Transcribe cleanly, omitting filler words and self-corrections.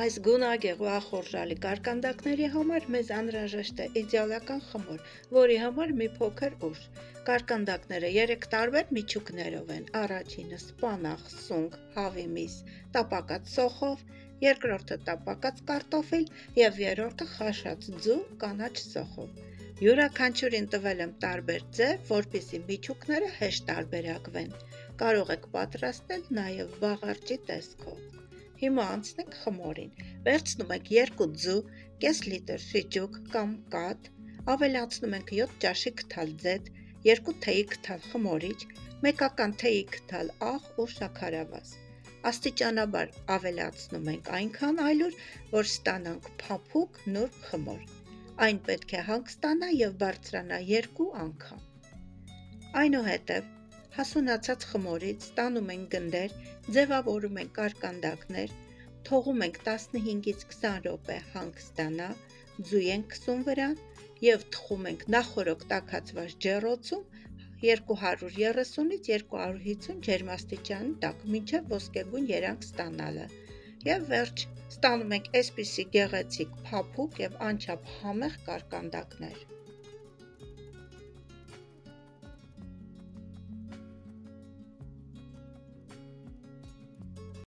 Այս գունագեղ ու ախորժալի կարկանդակների համար մեզ անհրաժեշտ է իդեալական խմոր, որի համար մի փոքր ուժ։ Կարկանդակները 3 տարբեր միջուկներով են. առաջինը սպանախ, սունկ, հավի միս, տապակած սոխով, երկրորդը տապակած կարտոֆիլ և երրորդը խաշած ձու կանաչ սոխով։ Յուրաքանչյուրին տվել եմ տարբեր ձև, որպեսզի միջուկները հեշտ տարբերակվեն։ Կարող եք պատրաստել նաև վաղարջի տեսքով։ Հիմա անցնենք խմորին։ Վերցնում ենք 2 ձու, կես լիտր շիճուկ կամ կաթ, ավելացնում ենք 7 ճաշի քթալ ձետ, 2 թեյի քթալ խմորիչ, մեկական թեյի քթալ աղ ու շաքարավազ։ Աստիճանաբար ավելացնում ենք այնքան ալյուր, որ ստանանք փափուկ նուրբ խմոր։ Այն պետք է հանգստանա և բարձրանա 2 անգամ։ Այնուհետև հասունացած խմորից ստանում ենք գնդեր, ձևավորում ենք կարկանդակներ, թողում ենք 15-ից 20 րոպե հանգստանա, ձու ենք քսում վրան և թխում ենք նախօրոք տաքացված ջեռոցում 230-ից 250 ջերմաստիճանի տակ, մինչև ոսկեգույն երանգ ստանալը։ Եվ վերջ, ստանում ենք այսպիսի գեղեցիկ, փափուկ և անչափ համեղ կարկանդակներ։